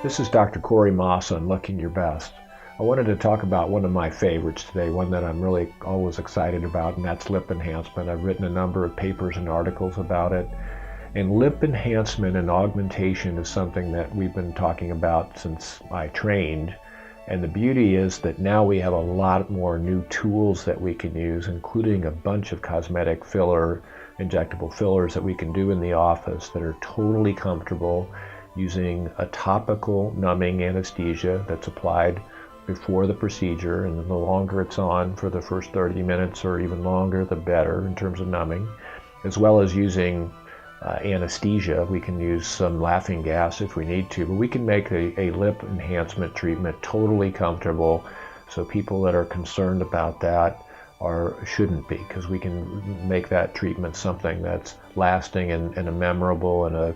This is Dr. Corey Maas on Looking Your Best. I wanted to talk about one of my favorites today, one that I'm really always excited about, and that's lip enhancement. I've written a number of papers and articles about it. And lip enhancement and augmentation is something that we've been talking about since I trained. And the beauty is that now we have a lot more new tools that we can use, including a bunch of cosmetic filler, injectable fillers that we can do in the office that are totally comfortable, using a topical numbing anesthesia that's applied before the procedure, and the longer it's on for the first 30 minutes or even longer, the better in terms of numbing, as well as using anesthesia. We can use some laughing gas if we need to, but we can make a lip enhancement treatment totally comfortable, so people that are concerned about that shouldn't be, because we can make that treatment something that's lasting and a memorable and a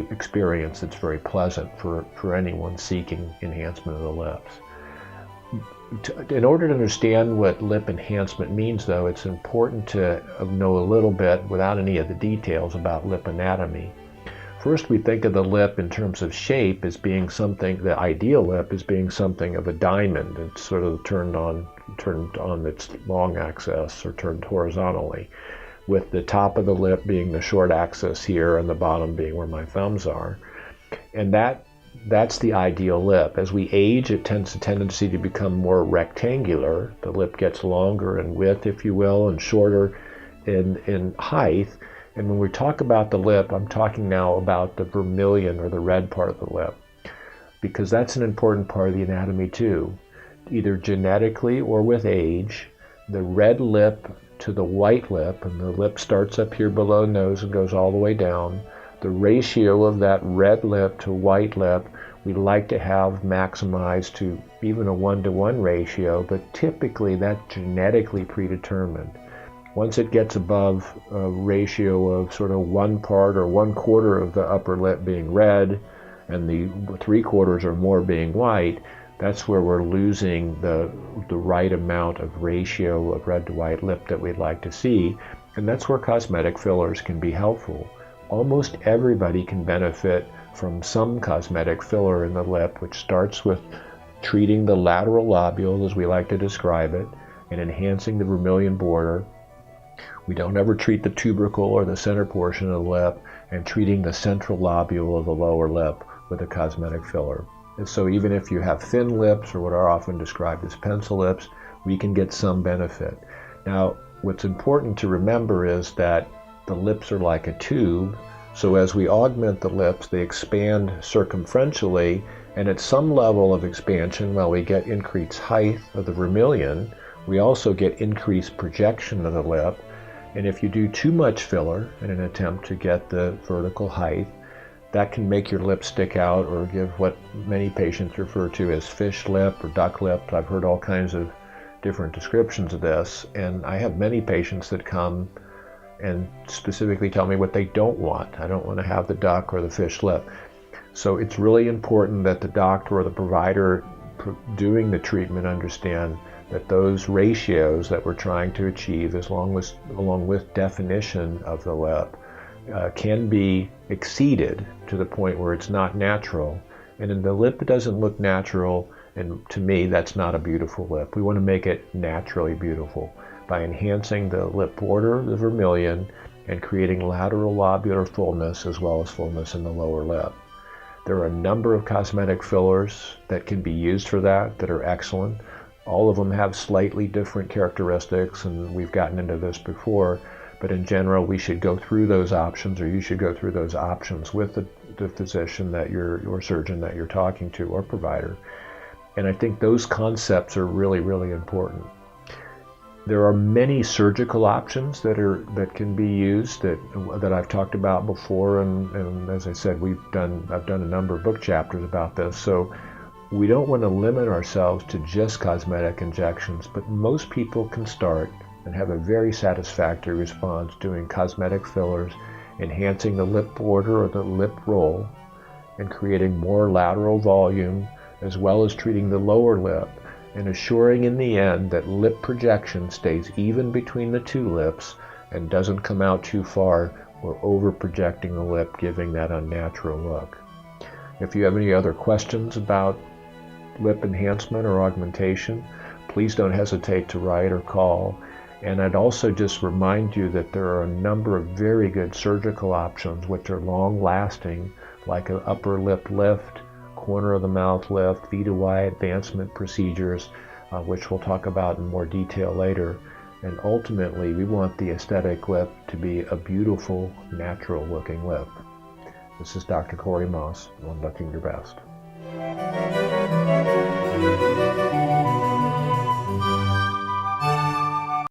experience that's very pleasant for anyone seeking enhancement of the lips. In order to understand what lip enhancement means, though, it's important to know a little bit, without any of the details, about lip anatomy. First, we think of the lip in terms of shape as being something, the ideal lip as being something of a diamond. It's sort of turned on its long axis, or turned horizontally, with the top of the lip being the short axis here and the bottom being where my thumbs are. And that's the ideal lip. As we age, it tends a tendency to become more rectangular. The lip gets longer in width, if you will, and shorter in height. And when we talk about the lip, I'm talking now about the vermilion, or the red part of the lip, because that's an important part of the anatomy too. Either genetically or with age, the red lip to the white lip, and the lip starts up here below the nose and goes all the way down, the ratio of that red lip to white lip, we like to have maximized to even a 1-to-1 ratio, but typically that's genetically predetermined. Once it gets above a ratio of sort of 1/part or 1/4 of the upper lip being red and the 3/4 or more being white, that's where we're losing the right amount of ratio of red to white lip that we'd like to see, and that's where cosmetic fillers can be helpful. Almost everybody can benefit from some cosmetic filler in the lip, which starts with treating the lateral lobule, as we like to describe it, and enhancing the vermilion border. We don't ever treat the tubercle or the center portion of the lip, and treating the central lobule of the lower lip with a cosmetic filler. And so even if you have thin lips, or what are often described as pencil lips, we can get some benefit. Now, what's important to remember is that the lips are like a tube, so as we augment the lips, they expand circumferentially, and at some level of expansion, while we get increased height of the vermilion, we also get increased projection of the lip. And if you do too much filler in an attempt to get the vertical height, that can make your lip stick out, or give what many patients refer to as fish lip or duck lip. I've heard all kinds of different descriptions of this, and I have many patients that come and specifically tell me what they don't want. I don't want to have the duck or the fish lip. So it's really important that the doctor or the provider doing the treatment understand that those ratios that we're trying to achieve, along with definition of the lip, can be exceeded to the point where it's not natural. And in the lip, it doesn't look natural, and to me, that's not a beautiful lip. We want to make it naturally beautiful by enhancing the lip border, the vermilion, and creating lateral lobular fullness, as well as fullness in the lower lip. There are a number of cosmetic fillers that can be used for that are excellent. All of them have slightly different characteristics, and we've gotten into this before, but in general, we should go through those options, or you should go through those options with the physician or surgeon that you're talking to, or provider. And I think those concepts are really, really important. There are many surgical options that can be used that I've talked about before, and as I said, I've done a number of book chapters about this. So we don't want to limit ourselves to just cosmetic injections, but most people can start and have a very satisfactory response doing cosmetic fillers, enhancing the lip border or the lip roll, and creating more lateral volume, as well as treating the lower lip, and assuring in the end that lip projection stays even between the two lips and doesn't come out too far or over projecting the lip, giving that unnatural look. If you have any other questions about lip enhancement or augmentation, please don't hesitate to write or call. And I'd also just remind you that there are a number of very good surgical options which are long-lasting, like an upper lip lift, corner of the mouth lift, V-to-Y advancement procedures, which we'll talk about in more detail later. And ultimately, we want the aesthetic lip to be a beautiful, natural-looking lip. This is Dr. Corey Maas on Looking Your Best.